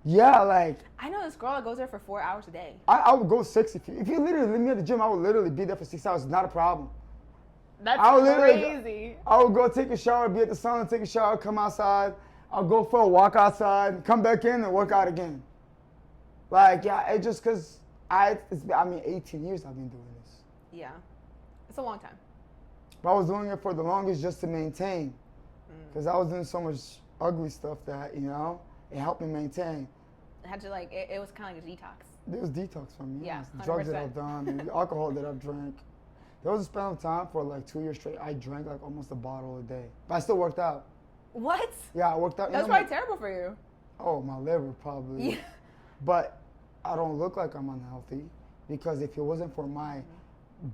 [SPEAKER 1] Yeah, like.
[SPEAKER 2] I know this girl that goes there for 4 hours a day.
[SPEAKER 1] I would go 6 if you literally leave me at the gym, I would literally be there for 6 hours. It's not a problem.
[SPEAKER 2] That's crazy.
[SPEAKER 1] I would go take a shower, be at the sauna, take a shower, come outside. I'll go for a walk outside, come back in and work out again. Like, yeah, it just because 18 years I've been doing this.
[SPEAKER 2] Yeah. It's a long time.
[SPEAKER 1] But I was doing it for the longest just to maintain. Because I was doing so much ugly stuff that, it helped me maintain.
[SPEAKER 2] It had to it was kind of like a detox.
[SPEAKER 1] It was detox for me.
[SPEAKER 2] Yeah,
[SPEAKER 1] the drugs that I've done, the alcohol that I've drank. There was a span of time for like 2 years straight. I drank like almost a bottle a day. But I still worked out.
[SPEAKER 2] What?
[SPEAKER 1] Yeah, I worked out.
[SPEAKER 2] That's probably terrible for you.
[SPEAKER 1] Oh, my liver probably. Yeah. But I don't look like I'm unhealthy because if it wasn't for my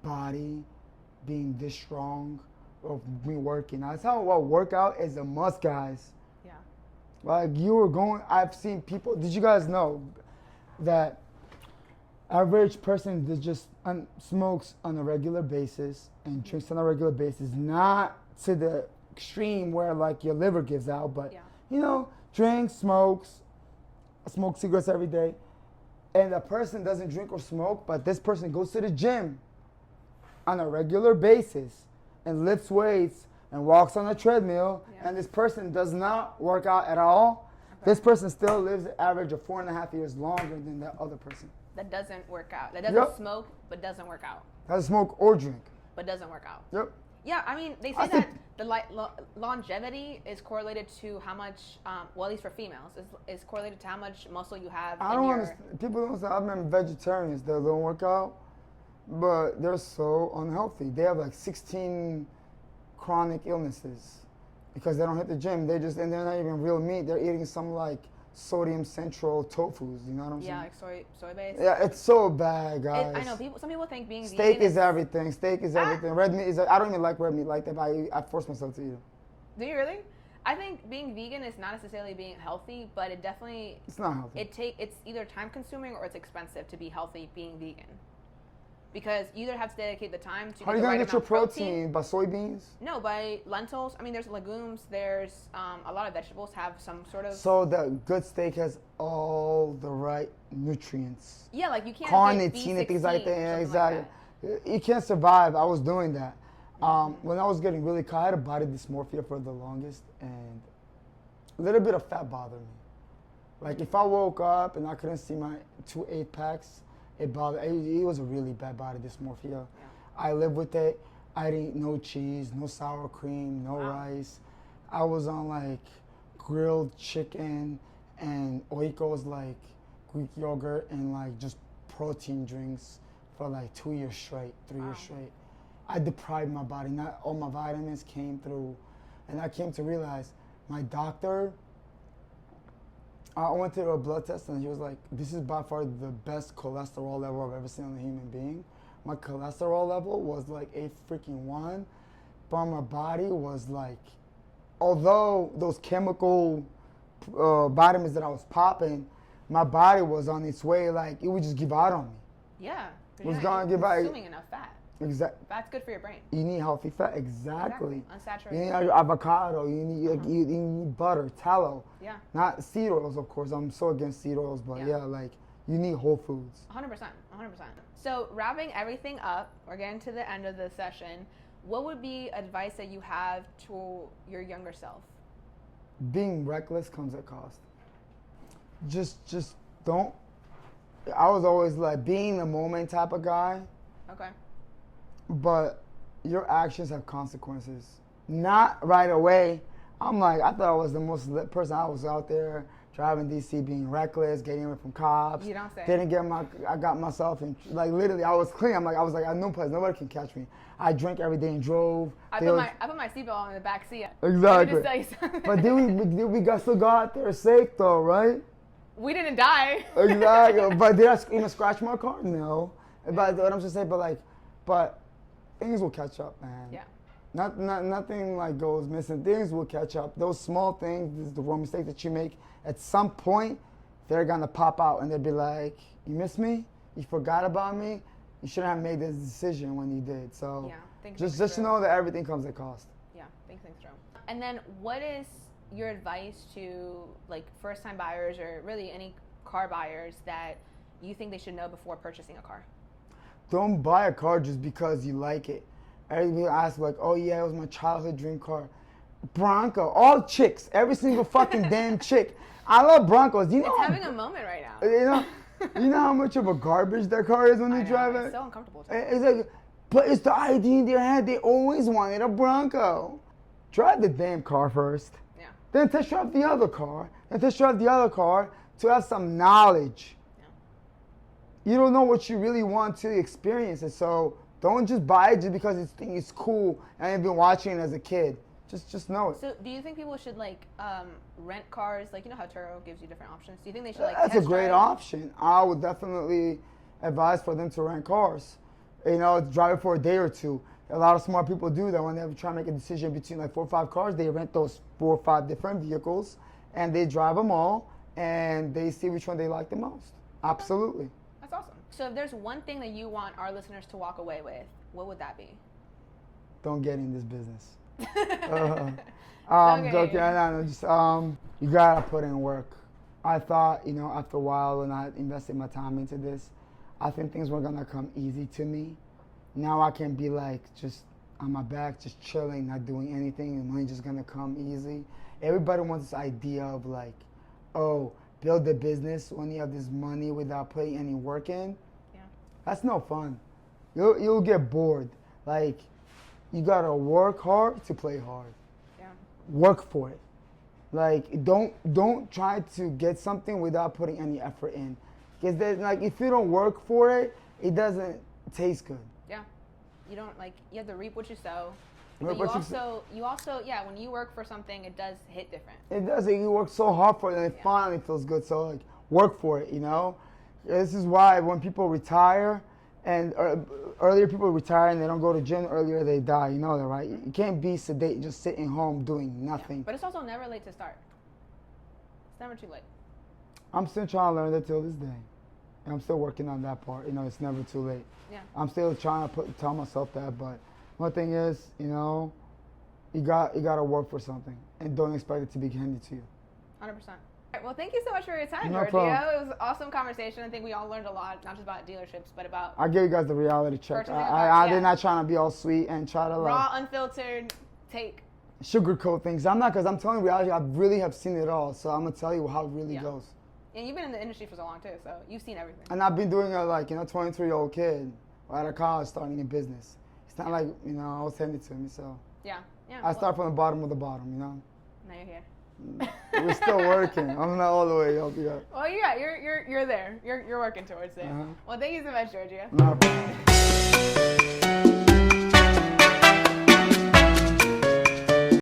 [SPEAKER 1] body being this strong, of me working. That's how workout is a must, guys.
[SPEAKER 2] Yeah.
[SPEAKER 1] Like I've seen people, did you guys know that average person that just smokes on a regular basis and drinks on a regular basis, not to the extreme where like your liver gives out, but drinks, smokes cigarettes every day, and a person doesn't drink or smoke, but this person goes to the gym on a regular basis and lifts weights and walks on a treadmill, and this person does not work out at all, this person still lives an average of 4.5 years longer than that other person.
[SPEAKER 2] That doesn't work out. That doesn't smoke, but doesn't work out.
[SPEAKER 1] Doesn't smoke or drink.
[SPEAKER 2] But doesn't work out.
[SPEAKER 1] Yep.
[SPEAKER 2] Yeah, I mean, they say that the longevity is correlated to how much, well, at least for females, is correlated to how much muscle you have.
[SPEAKER 1] I don't understand. People don't understand. I remember vegetarians that don't work out, but they're so unhealthy. They have like 16 chronic illnesses because they don't hit the gym. And they're not even real meat. They're eating some like sodium central tofus. You know what I'm saying?
[SPEAKER 2] Yeah, like soy based.
[SPEAKER 1] Yeah, it's so bad, guys.
[SPEAKER 2] I know some people think being
[SPEAKER 1] steak
[SPEAKER 2] vegan
[SPEAKER 1] is everything. Steak is everything. Red meat is. I don't even like red meat like that. But I force myself to eat it.
[SPEAKER 2] Do you really? I think being vegan is not necessarily being healthy, but it definitely.
[SPEAKER 1] It's not healthy.
[SPEAKER 2] It's either time consuming or it's expensive to be healthy being vegan. Because you either have to dedicate the time to.
[SPEAKER 1] How are you gonna get your protein? By soybeans?
[SPEAKER 2] No, by lentils. I mean, there's legumes. There's a lot of vegetables have some sort of.
[SPEAKER 1] So the good steak has all the right nutrients.
[SPEAKER 2] Yeah, like you can't.
[SPEAKER 1] Carnitine and things like that. Yeah, exactly. Like you can't survive. I was doing that. When I was getting really I had a body dysmorphia for the longest, and a little bit of fat bothered me. Like if I woke up and I couldn't see my 2 8-packs. It bothered. It was a really bad body dysmorphia. Yeah. I lived with it. I didn't eat no cheese, no sour cream, no rice. I was on like grilled chicken and oikos, like Greek yogurt, and like just protein drinks for like 2 years straight, 3 years straight. I deprived my body. Not all my vitamins came through, and I came to realize my doctor. I went to a blood test and he was like, this is by far the best cholesterol level I've ever seen on a human being. My cholesterol level was like a freaking 1, but my body was like, although those chemical vitamins that I was popping, my body was on its way, like it would just give out on me.
[SPEAKER 2] Yeah.
[SPEAKER 1] It was going to give out.
[SPEAKER 2] Consuming enough fat.
[SPEAKER 1] Exactly.
[SPEAKER 2] Fat's good for your brain.
[SPEAKER 1] You need healthy fat. Exactly.
[SPEAKER 2] Unsaturated.
[SPEAKER 1] You need avocado. You need butter, tallow.
[SPEAKER 2] Yeah.
[SPEAKER 1] Not seed oils, of course. I'm so against seed oils, but like you need whole foods.
[SPEAKER 2] 100%. 100%. So wrapping everything up, we're getting to the end of the session. What would be advice that you have to your younger self?
[SPEAKER 1] Being reckless comes at cost. Just don't. I was always like being the moment type of guy.
[SPEAKER 2] Okay.
[SPEAKER 1] But your actions have consequences. Not right away. I'm like, I thought I was the most lit person. I was out there driving DC, being reckless, getting away from cops.
[SPEAKER 2] You don't say.
[SPEAKER 1] I got myself in, like literally, I was clean. I was like, at no place, nobody can catch me. I drank every day and drove.
[SPEAKER 2] I put my seatbelt on in the back seat.
[SPEAKER 1] Exactly.
[SPEAKER 2] Let me just tell you something.
[SPEAKER 1] But then we still got out there safe though, right?
[SPEAKER 2] We didn't die.
[SPEAKER 1] Exactly. But did I scratch my car? No. But what I'm just saying, but things will catch up, man.
[SPEAKER 2] Yeah.
[SPEAKER 1] Nothing like goes missing. Things will catch up. Those small things, the wrong mistake that you make, at some point, they're gonna pop out and they'll be like, "You miss me? You forgot about me? You shouldn't have made this decision when you did." So just know that everything comes at cost.
[SPEAKER 2] Yeah, think things through. And then, what is your advice to like first-time buyers or really any car buyers that you think they should know before purchasing a car?
[SPEAKER 1] Don't buy a car just because you like it. Everybody asks like, "Oh yeah, it was my childhood dream car." Bronco, all chicks, every single fucking damn chick. I love Broncos. You know,
[SPEAKER 2] it's having a moment right now.
[SPEAKER 1] You know how much of a garbage their car is when you drive it?
[SPEAKER 2] It's so uncomfortable.
[SPEAKER 1] It's like, but it's the idea in their head. They always wanted a Bronco. Drive the damn car first.
[SPEAKER 2] Yeah.
[SPEAKER 1] Then test drive the other car. Then test drive the other car to have some knowledge. Yeah. You don't know what you really want to experience it, so don't just buy it just because it's cool and you've been watching it as a kid. Just know it.
[SPEAKER 2] So do you think people should like rent cars? Like, you know how Turo gives you different options. Do you think they should like
[SPEAKER 1] That's a
[SPEAKER 2] test
[SPEAKER 1] great
[SPEAKER 2] drive?
[SPEAKER 1] option. I would definitely advise for them to rent cars. You know, drive it for a day or two. A lot of smart people do that when they try to make a decision between like 4 or 5 cars. They rent those 4 or 5 different vehicles and they drive them all and they see which one they like the most. Absolutely.
[SPEAKER 2] That's awesome. So if there's one thing that you want our listeners to walk away with, what would that be?
[SPEAKER 1] Don't get in this business. Joking. No, just you gotta put in work. I thought, you know, after a while when I invested my time into this, I think things were gonna come easy to me. Now I can be like just on my back, just chilling, not doing anything, and money just gonna come easy. Everybody wants this idea of like, oh, build a business when you have this money without putting any work in.
[SPEAKER 2] Yeah.
[SPEAKER 1] That's no fun. You'll get bored. Like, you gotta work hard to play hard.
[SPEAKER 2] Yeah.
[SPEAKER 1] Work for it. Like, don't try to get something without putting any effort in. Because like if you don't work for it, it doesn't taste good.
[SPEAKER 2] Yeah. You don't like you have to reap what you sow.
[SPEAKER 1] Reap
[SPEAKER 2] But
[SPEAKER 1] what
[SPEAKER 2] you also when you work for something, it does hit different.
[SPEAKER 1] It does. You work so hard for it, and it finally feels good. So like, work for it. You know, this is why when people retire. And earlier people retire and they don't go to gym, earlier they die. You know that, right? You can't be sedate just sitting home doing nothing.
[SPEAKER 2] Yeah. But it's also never late to start. It's never too late.
[SPEAKER 1] I'm still trying to learn that till this day. And I'm still working on that part. You know, it's never too late.
[SPEAKER 2] Yeah.
[SPEAKER 1] I'm still trying to tell myself that. But one thing is, you know, you got to work for something. And don't expect it to be handed to you.
[SPEAKER 2] 100%. Well, thank you so much for your time,
[SPEAKER 1] No
[SPEAKER 2] Georgio.
[SPEAKER 1] problem.
[SPEAKER 2] It was an awesome conversation. I think we all learned a lot, not just about dealerships, but about
[SPEAKER 1] I gave you guys the reality check.
[SPEAKER 2] purchasing
[SPEAKER 1] I did not try to be all sweet and try to
[SPEAKER 2] raw,
[SPEAKER 1] like
[SPEAKER 2] unfiltered take.
[SPEAKER 1] sugarcoat things. I'm not, because I'm telling you reality. I really have seen it all. So I'm going to tell you how it really goes.
[SPEAKER 2] And you've been in the industry for so long, too, so you've seen everything.
[SPEAKER 1] And I've been doing it like, 23-year-old kid out of college starting a business. It's not like, I was handed to me, so.
[SPEAKER 2] Yeah.
[SPEAKER 1] I start from the bottom of the bottom,
[SPEAKER 2] Now you're here.
[SPEAKER 1] We're still working. I'm not all the way up yet.
[SPEAKER 2] Well, you're there. You're working towards it. Well, thank you so much, Georgio.
[SPEAKER 1] No problem.